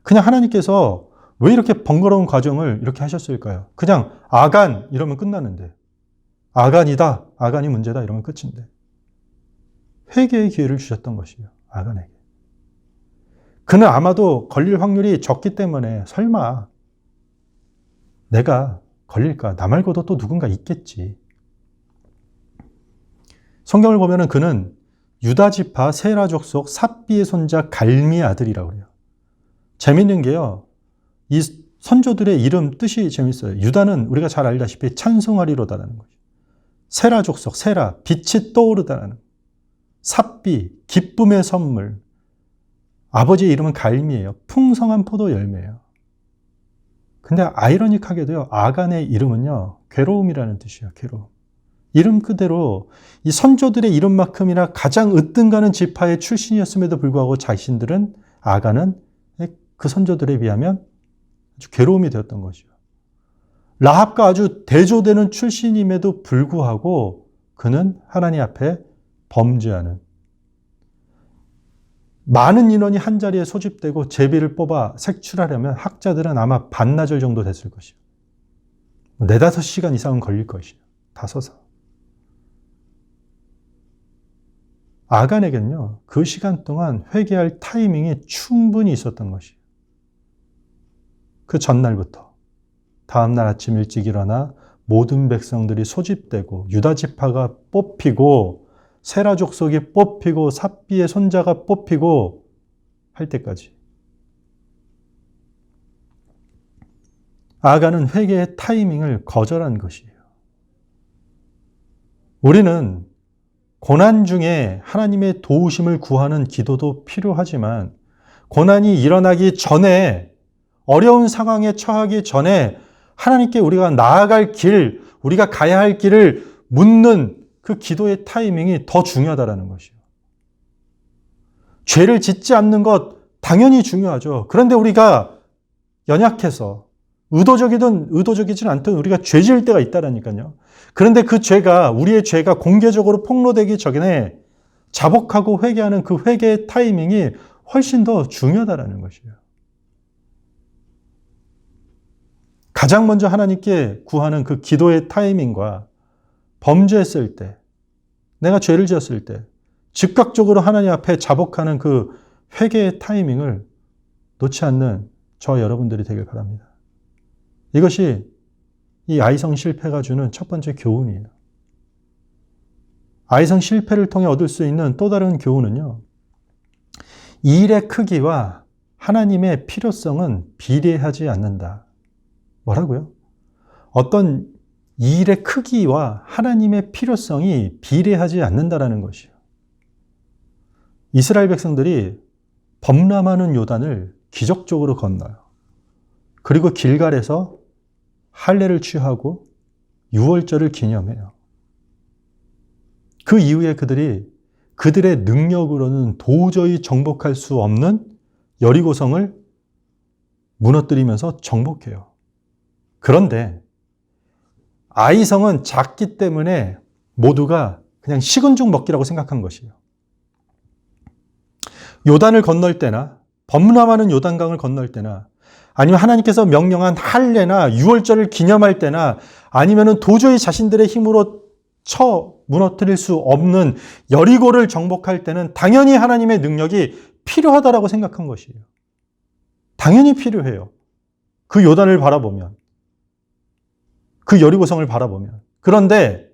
그냥 하나님께서 왜 이렇게 번거로운 과정을 이렇게 하셨을까요? 그냥 아간 이러면 끝나는데. 아간이다, 아간이 문제다 이러면 끝인데 회개의 기회를 주셨던 것이에요. 아간에게. 그는 아마도 걸릴 확률이 적기 때문에 설마 내가 걸릴까? 나 말고도 또 누군가 있겠지. 성경을 보면은 그는 유다 지파 세라 족속 삽비의 손자 갈미의 아들이라고 그래요. 재밌는 게요. 이 선조들의 이름 뜻이 재밌어요. 유다는 우리가 잘 알다시피 찬송하리로다라는 거죠. 세라 족속, 세라, 빛이 떠오르다라는 거죠. 삽비, 기쁨의 선물. 아버지의 이름은 갈미예요. 풍성한 포도 열매예요. 근데 아이러닉하게도요. 아간의 이름은요. 괴로움이라는 뜻이에요. 괴로움. 이름 그대로 이 선조들의 이름만큼이나 가장 으뜸가는 지파의 출신이었음에도 불구하고 자신들은 아간은 그 선조들에 비하면 아주 괴로움이 되었던 것이죠. 라합과 아주 대조되는 출신임에도 불구하고 그는 하나님 앞에 범죄하는 많은 인원이 한자리에 소집되고 제비를 뽑아 색출하려면 학자들은 아마 반나절 정도 됐을 것이에요. 4-5시간 이상은 걸릴 것이에요. 다 서서. 아간에겐요, 그 시간 동안 회개할 타이밍이 충분히 있었던 것이에요. 그 전날부터 다음날 아침 일찍 일어나 모든 백성들이 소집되고 유다 지파가 뽑히고 세라 족속이 뽑히고 삽비의 손자가 뽑히고 할 때까지 아간은 회개의 타이밍을 거절한 것이에요. 우리는 고난 중에 하나님의 도우심을 구하는 기도도 필요하지만 고난이 일어나기 전에 어려운 상황에 처하기 전에 하나님께 우리가 나아갈 길, 우리가 가야 할 길을 묻는 그 기도의 타이밍이 더 중요하다는 것이에요. 죄를 짓지 않는 것 당연히 중요하죠. 그런데 우리가 연약해서 의도적이든 의도적이진 않든 우리가 죄 지을 때가 있다라니까요. 그런데 그 죄가, 우리의 죄가 공개적으로 폭로되기 전에 자복하고 회개하는 그 회개의 타이밍이 훨씬 더 중요하다는 것이에요. 가장 먼저 하나님께 구하는 그 기도의 타이밍과 범죄했을 때, 내가 죄를 지었을 때 즉각적으로 하나님 앞에 자복하는 그 회개의 타이밍을 놓지 않는 저 여러분들이 되길 바랍니다. 이것이 이 아이성 실패가 주는 첫 번째 교훈이에요. 아이성 실패를 통해 얻을 수 있는 또 다른 교훈은요. 이 일의 크기와 하나님의 필요성은 비례하지 않는다. 뭐라고요? 어떤 이 일의 크기와 하나님의 필요성이 비례하지 않는다라는 것이에요. 이스라엘 백성들이 범람하는 요단을 기적적으로 건너요. 그리고 길갈에서 할례를 취하고 유월절을 기념해요. 그 이후에 그들의 능력으로는 도저히 정복할 수 없는 여리고성을 무너뜨리면서 정복해요. 그런데 아이성은 작기 때문에 모두가 그냥 식은 죽 먹기라고 생각한 것이에요. 요단을 건널 때나 범람하는 요단강을 건널 때나 아니면 하나님께서 명령한 할례나 유월절을 기념할 때나 아니면은 도저히 자신들의 힘으로 쳐 무너뜨릴 수 없는 여리고를 정복할 때는 당연히 하나님의 능력이 필요하다라고 생각한 것이에요. 당연히 필요해요. 그 요단을 바라보면, 그 여리고성을 바라보면. 그런데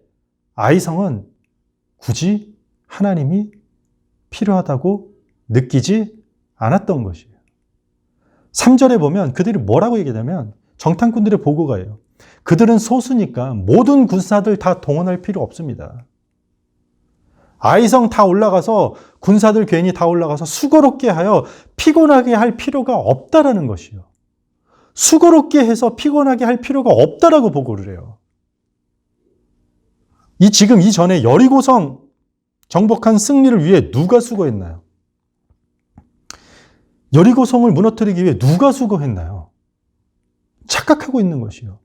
아이성은 굳이 하나님이 필요하다고 느끼지 않았던 것이에요. 3절에 보면 그들이 뭐라고 얘기하냐면 정탐꾼들의 보고가예요. 그들은 소수니까 모든 군사들 다 동원할 필요 없습니다. 아이성 다 올라가서 군사들 괜히 다 올라가서 수고롭게 하여 피곤하게 할 필요가 없다라는 것이요. 수고롭게 해서 피곤하게 할 필요가 없다라고 보고를 해요. 지금 이전에 여리고성 정복한 승리를 위해 누가 수고했나요? 여리고성을 무너뜨리기 위해 누가 수고했나요? 착각하고 있는 것이요.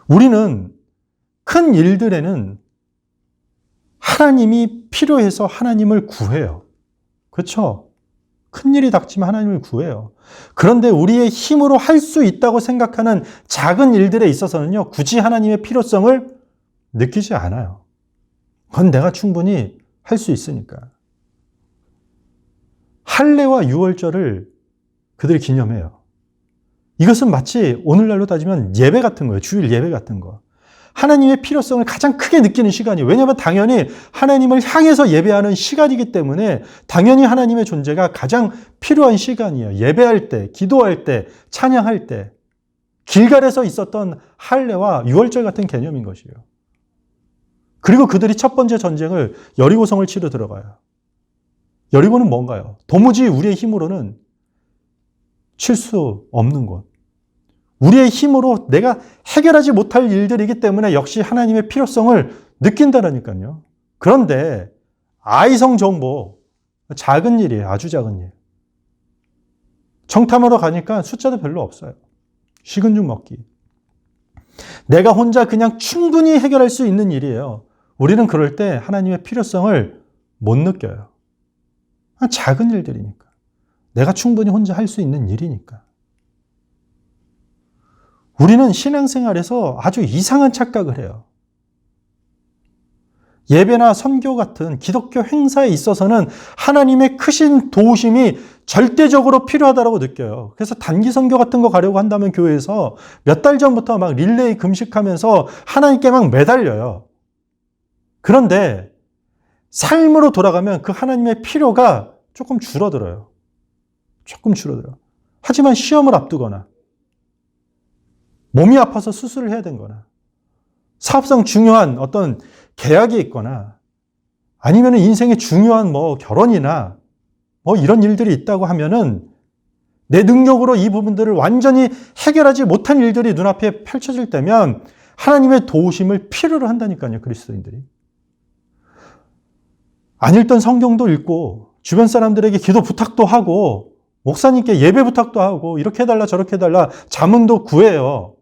우리는 큰 일들에는 하나님이 필요해서 하나님을 구해요. 그렇죠? 큰 일이 닥치면 하나님을 구해요. 그런데 우리의 힘으로 할 수 있다고 생각하는 작은 일들에 있어서는요, 굳이 하나님의 필요성을 느끼지 않아요. 그건 내가 충분히 할 수 있으니까. 할례와 유월절을 그들이 기념해요. 이것은 마치 오늘날로 따지면 예배 같은 거예요. 주일 예배 같은 거. 하나님의 필요성을 가장 크게 느끼는 시간이에요. 왜냐하면 당연히 하나님을 향해서 예배하는 시간이기 때문에 당연히 하나님의 존재가 가장 필요한 시간이에요. 예배할 때, 기도할 때, 찬양할 때. 길갈에서 있었던 할례와 유월절 같은 개념인 것이에요. 그리고 그들이 첫 번째 전쟁을 여리고성을 치러 들어가요. 여리고는 뭔가요? 도무지 우리의 힘으로는 칠 수 없는 곳. 우리의 힘으로 내가 해결하지 못할 일들이기 때문에 역시 하나님의 필요성을 느낀다라니까요. 그런데 아이성 정보, 작은 일이에요. 아주 작은 일. 정탐하러 가니까 숫자도 별로 없어요. 식은 죽 먹기. 내가 혼자 그냥 충분히 해결할 수 있는 일이에요. 우리는 그럴 때 하나님의 필요성을 못 느껴요. 작은 일들이니까. 내가 충분히 혼자 할 수 있는 일이니까. 우리는 신앙생활에서 아주 이상한 착각을 해요. 예배나 선교 같은 기독교 행사에 있어서는 하나님의 크신 도우심이 절대적으로 필요하다고 느껴요. 그래서 단기 선교 같은 거 가려고 한다면 교회에서 몇 달 전부터 막 릴레이 금식하면서 하나님께 막 매달려요. 그런데 삶으로 돌아가면 그 하나님의 필요가 조금 줄어들어요. 조금 줄어들어요. 하지만 시험을 앞두거나 몸이 아파서 수술을 해야 되거나 사업상 중요한 어떤 계약이 있거나 아니면 인생에 중요한 결혼이나 이런 일들이 있다고 하면은 내 능력으로 이 부분들을 완전히 해결하지 못한 일들이 눈앞에 펼쳐질 때면 하나님의 도우심을 필요로 한다니까요, 그리스도인들이. 안 읽던 성경도 읽고 주변 사람들에게 기도 부탁도 하고 목사님께 예배 부탁도 하고 이렇게 해달라 저렇게 해달라 자문도 구해요.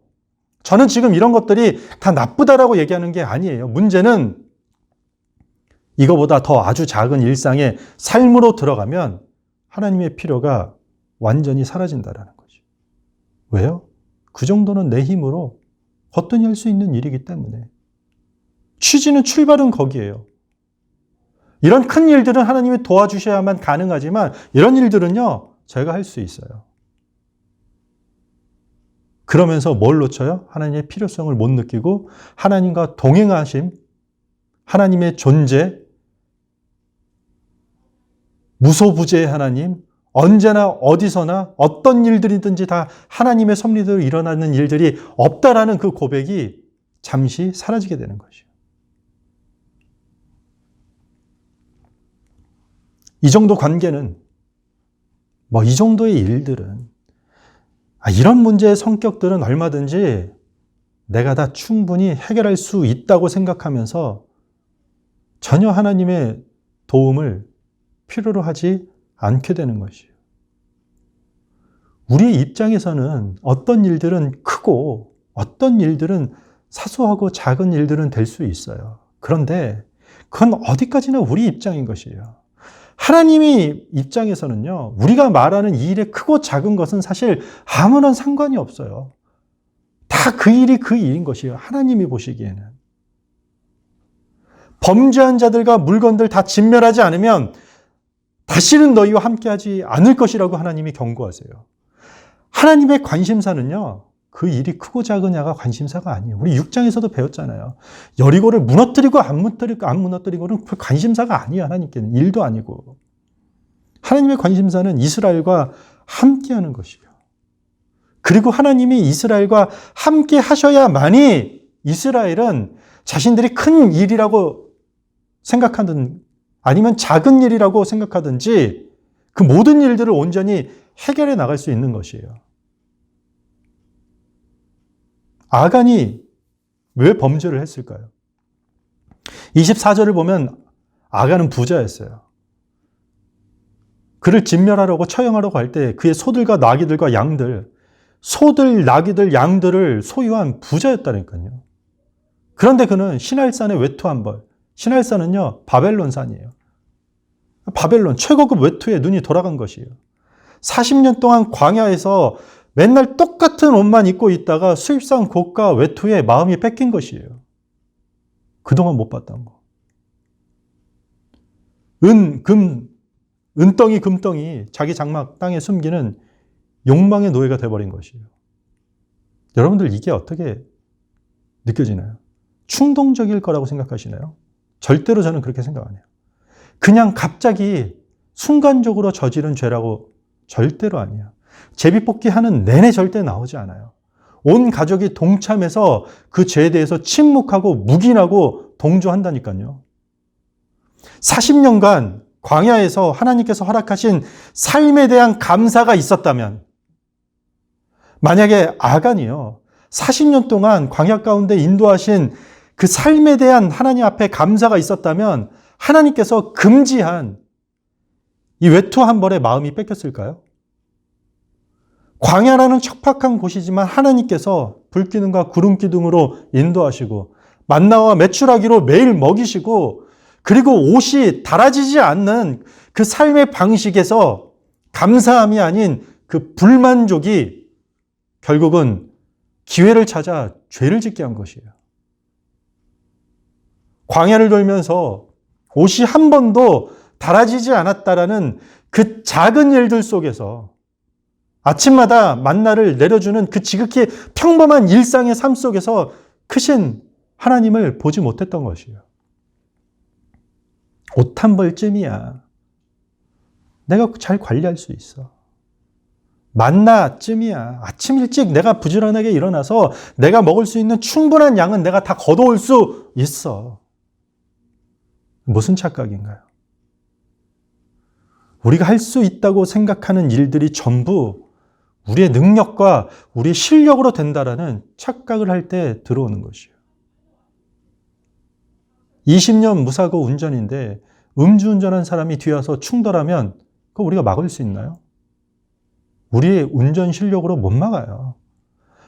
저는 지금 이런 것들이 다 나쁘다라고 얘기하는 게 아니에요. 문제는 이거보다 더 아주 작은 일상의 삶으로 들어가면 하나님의 필요가 완전히 사라진다라는 거죠. 왜요? 그 정도는 내 힘으로 거뜬히 할 수 있는 일이기 때문에. 취지는 출발은 거기에요. 이런 큰 일들은 하나님이 도와주셔야만 가능하지만 이런 일들은요, 제가 할 수 있어요. 그러면서 뭘 놓쳐요? 하나님의 필요성을 못 느끼고 하나님과 동행하심, 하나님의 존재, 무소부재의 하나님, 언제나 어디서나 어떤 일들이든지 다 하나님의 섭리대로 일어나는 일들이 없다라는 그 고백이 잠시 사라지게 되는 것이에요. 이 정도 관계는, 이 정도의 일들은, 이런 문제의 성격들은 얼마든지 내가 다 충분히 해결할 수 있다고 생각하면서 전혀 하나님의 도움을 필요로 하지 않게 되는 것이에요. 우리의 입장에서는 어떤 일들은 크고 어떤 일들은 사소하고 작은 일들은 될 수 있어요. 그런데 그건 어디까지나 우리 입장인 것이에요. 하나님의 입장에서는요, 우리가 말하는 이 일의 크고 작은 것은 사실 아무런 상관이 없어요. 다 그 일이 그 일인 것이에요. 하나님이 보시기에는. 범죄한 자들과 물건들 다 진멸하지 않으면 다시는 너희와 함께하지 않을 것이라고 하나님이 경고하세요. 하나님의 관심사는요, 그 일이 크고 작으냐가 관심사가 아니에요. 우리 6장에서도 배웠잖아요. 여리고를 무너뜨리고 안 무너뜨리고는 그 관심사가 아니에요. 하나님께는. 일도 아니고. 하나님의 관심사는 이스라엘과 함께하는 것이에요. 그리고 하나님이 이스라엘과 함께 하셔야만이 이스라엘은 자신들이 큰 일이라고 생각하든 아니면 작은 일이라고 생각하든지 그 모든 일들을 온전히 해결해 나갈 수 있는 것이에요. 아간이 왜 범죄를 했을까요? 24절을 보면 아간은 부자였어요. 그를 진멸하려고 처형하려고 할 때 그의 소들과 나귀들과 양들, 소들, 나귀들, 양들을 소유한 부자였다니까요. 그런데 그는 시날산의 외투 한 벌, 시날산은요, 바벨론산이에요. 바벨론 최고급 외투에 눈이 돌아간 것이에요. 40년 동안 광야에서 맨날 똑같은 옷만 입고 있다가 수입산 고가 외투에 마음이 뺏긴 것이에요. 그동안 못 봤던 거. 은덩이, 금덩이, 자기 장막 땅에 숨기는 욕망의 노예가 돼버린 것이에요. 여러분들 이게 어떻게 느껴지나요? 충동적일 거라고 생각하시나요? 절대로 저는 그렇게 생각 안 해요. 그냥 갑자기 순간적으로 저지른 죄라고 절대로 아니에요. 제비뽑기 하는 내내 절대 나오지 않아요. 온 가족이 동참해서 그 죄에 대해서 침묵하고 묵인하고 동조한다니까요. 40년간 광야에서 하나님께서 허락하신 삶에 대한 감사가 있었다면, 만약에 아간이요, 40년 동안 광야 가운데 인도하신 그 삶에 대한 하나님 앞에 감사가 있었다면 하나님께서 금지한 이 외투 한 벌의 마음이 뺏겼을까요? 광야라는 척박한 곳이지만 하나님께서 불기둥과 구름기둥으로 인도하시고 만나와 메추라기로 매일 먹이시고, 그리고 옷이 닳아지지 않는 그 삶의 방식에서 감사함이 아닌 그 불만족이 결국은 기회를 찾아 죄를 짓게 한 것이에요. 광야를 돌면서 옷이 한 번도 닳아지지 않았다라는 그 작은 일들 속에서, 아침마다 만나를 내려주는 그 지극히 평범한 일상의 삶 속에서 크신 하나님을 보지 못했던 것이에요. 옷 한 벌쯤이야 내가 잘 관리할 수 있어. 만나쯤이야 아침 일찍 내가 부지런하게 일어나서 내가 먹을 수 있는 충분한 양은 내가 다 걷어올 수 있어. 무슨 착각인가요? 우리가 할 수 있다고 생각하는 일들이 전부 우리의 능력과 우리의 실력으로 된다라는 착각을 할 때 들어오는 것이에요. 20년 무사고 운전인데 음주운전한 사람이 뒤에 와서 충돌하면 그거 우리가 막을 수 있나요? 우리의 운전 실력으로 못 막아요.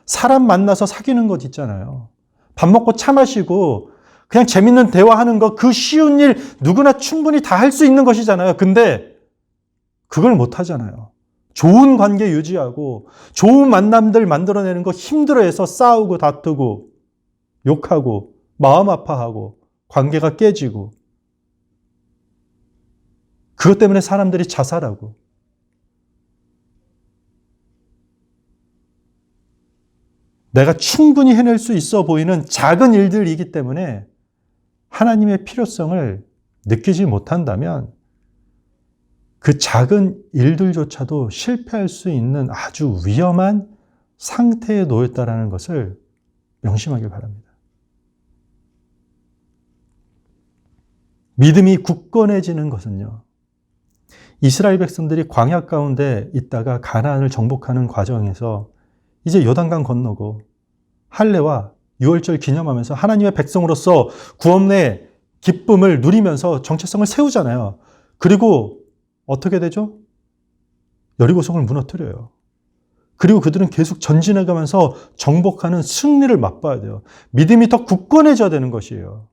사람 만나서 사귀는 것 있잖아요. 밥 먹고 차 마시고 그냥 재밌는 대화하는 거, 그 쉬운 일 누구나 충분히 다 할 수 있는 것이잖아요. 근데 그걸 못 하잖아요. 좋은 관계 유지하고 좋은 만남들 만들어내는 거 힘들어해서 싸우고 다투고 욕하고 마음 아파하고 관계가 깨지고, 그것 때문에 사람들이 자살하고, 내가 충분히 해낼 수 있어 보이는 작은 일들이기 때문에 하나님의 필요성을 느끼지 못한다면 그 작은 일들조차도 실패할 수 있는 아주 위험한 상태에 놓였다는 것을 명심하길 바랍니다. 믿음이 굳건해지는 것은요, 이스라엘 백성들이 광야 가운데 있다가 가나안을 정복하는 과정에서 이제 요단강 건너고 할례와 유월절 기념하면서 하나님의 백성으로서 구원의 기쁨을 누리면서 정체성을 세우잖아요. 그리고 어떻게 되죠? 여리고성을 무너뜨려요. 그리고 그들은 계속 전진해가면서 정복하는 승리를 맛봐야 돼요. 믿음이 더 굳건해져야 되는 것이에요.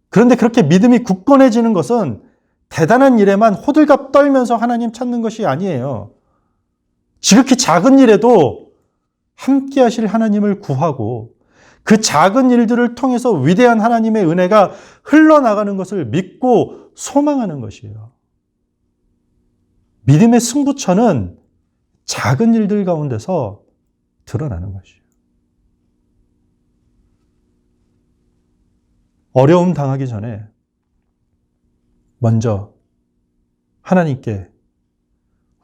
그런데 그렇게 믿음이 굳건해지는 것은 대단한 일에만 호들갑 떨면서 하나님 찾는 것이 아니에요. 지극히 작은 일에도 함께 하실 하나님을 구하고 그 작은 일들을 통해서 위대한 하나님의 은혜가 흘러나가는 것을 믿고 소망하는 것이에요. 믿음의 승부처는 작은 일들 가운데서 드러나는 것이에요. 어려움 당하기 전에 먼저 하나님께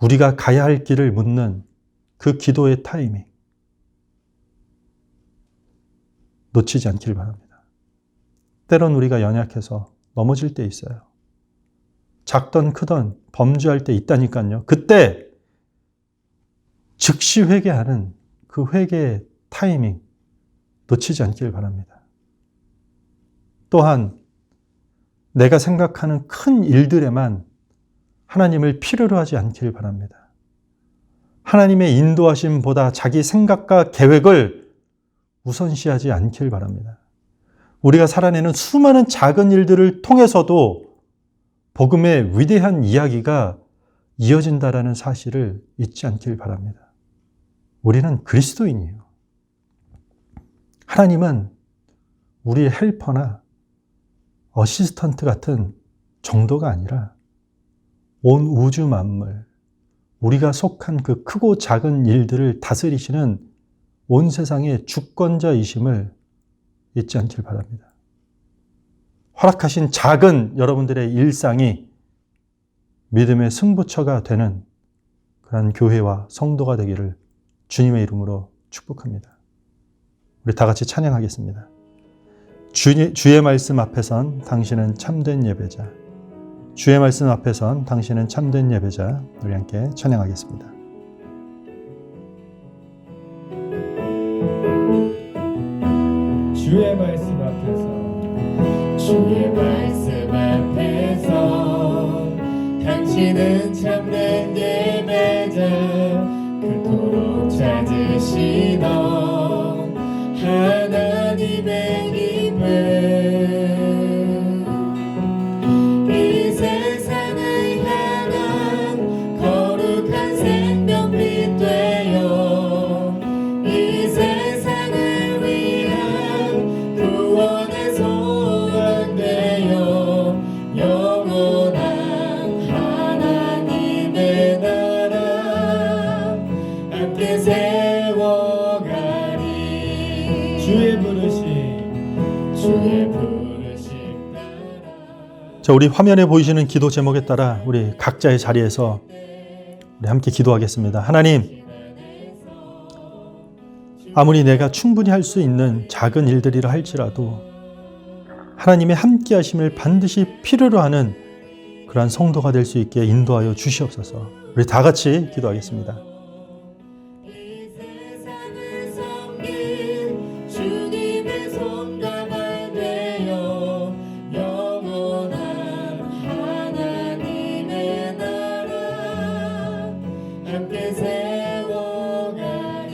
우리가 가야 할 길을 묻는 그 기도의 타이밍 놓치지 않길 바랍니다. 때론 우리가 연약해서 넘어질 때 있어요. 작던 크던 범죄할 때 있다니까요. 그때 즉시 회개하는 그 회개의 타이밍 놓치지 않길 바랍니다. 또한 내가 생각하는 큰 일들에만 하나님을 필요로 하지 않길 바랍니다. 하나님의 인도하심보다 자기 생각과 계획을 우선시하지 않길 바랍니다. 우리가 살아내는 수많은 작은 일들을 통해서도 복음의 위대한 이야기가 이어진다라는 사실을 잊지 않길 바랍니다. 우리는 그리스도인이에요. 하나님은 우리의 헬퍼나 어시스턴트 같은 정도가 아니라 온 우주 만물, 우리가 속한 그 크고 작은 일들을 다스리시는 온 세상의 주권자이심을 잊지 않길 바랍니다. 허락하신 작은 여러분들의 일상이 믿음의 승부처가 되는 그런 교회와 성도가 되기를 주님의 이름으로 축복합니다. 우리 다 같이 찬양하겠습니다. 주의 말씀 앞에선 당신은 참된 예배자. 주의 말씀 앞에선 당신은 참된 예배자. 우리 함께 찬양하겠습니다. 주의 말씀 앞에서 주의 말씀 앞에서 당신은 참된 예배자 그토록 찾으시던 하나님의 기쁨 이 세상을 향한 거룩한 생명빛 되어 이 세상을 위한 구원의 소원 되어 영원한 하나님의 나라 함께 세워가리 주의 부르심 따라 자, 우리 화면에 보이시는 기도 제목에 따라 우리 각자의 자리에서 우리 함께 기도하겠습니다. 하나님, 아무리 내가 충분히 할 수 있는 작은 일들이라 할지라도 하나님의 함께 하심을 반드시 필요로 하는 그러한 성도가 될 수 있게 인도하여 주시옵소서. 우리 다 같이 기도하겠습니다. 이 세상을 섬길 주님의 손과 발 되어 영원한 하나님의 나라 함께 세워가리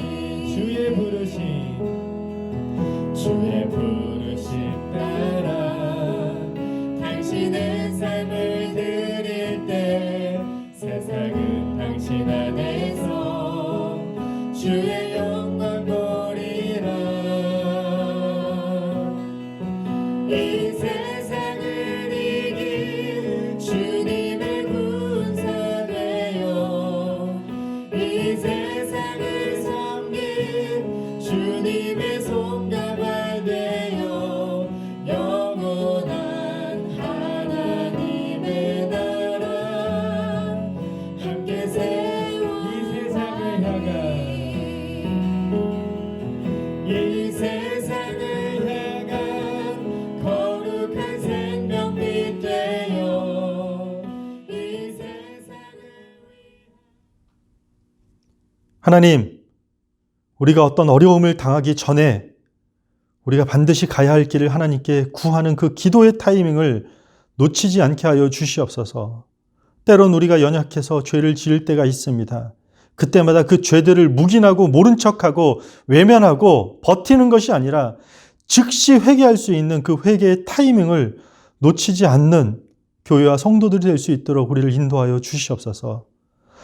주의 부르심 따라 당신의 삶을 드릴 때 세상은 당신 안에서 주의 영광 보리라 이 세상을 이길 주님의 군사 되어 이 세상을 섬길 주님의 손과 발 되어 영원한 하나님의 나라 함께 세워 이 세상을 향한 거룩한 생명빛 되어 이 세상을 하나님, 우리가 어떤 어려움을 당하기 전에 우리가 반드시 가야 할 길을 하나님께 구하는 그 기도의 타이밍을 놓치지 않게 하여 주시옵소서. 때론 우리가 연약해서 죄를 지을 때가 있습니다. 그때마다 그 죄들을 묵인하고 모른 척하고 외면하고 버티는 것이 아니라 즉시 회개할 수 있는 그 회개의 타이밍을 놓치지 않는 교회와 성도들이 될 수 있도록 우리를 인도하여 주시옵소서.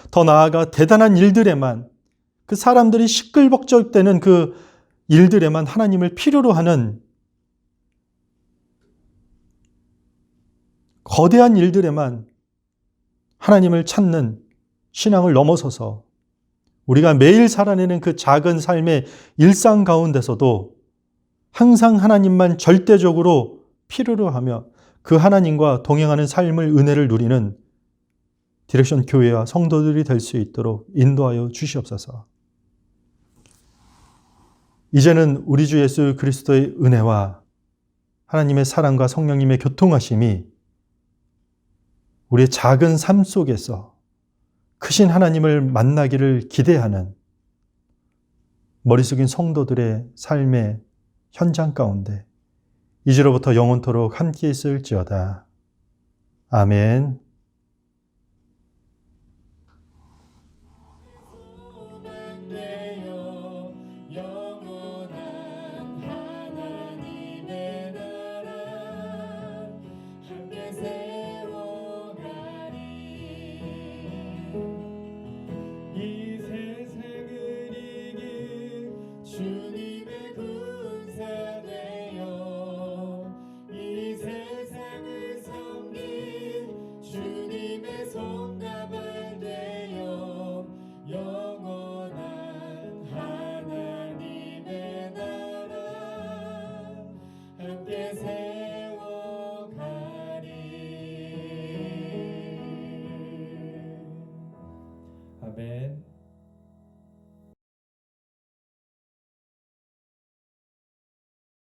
더 나아가 대단한 일들에만, 그 사람들이 시끌벅적대는 그 일들에만 하나님을 필요로 하는, 거대한 일들에만 하나님을 찾는 신앙을 넘어서서 우리가 매일 살아내는 그 작은 삶의 일상 가운데서도 항상 하나님만 절대적으로 필요로 하며 그 하나님과 동행하는 삶을, 은혜를 누리는 디렉션 교회와 성도들이 될 수 있도록 인도하여 주시옵소서. 이제는 우리 주 예수 그리스도의 은혜와 하나님의 사랑과 성령님의 교통하심이 우리의 작은 삶 속에서 크신 하나님을 만나기를 기대하는 머리 숙인 성도들의 삶의 현장 가운데 이제로부터 영원토록 함께 있을지어다. 아멘.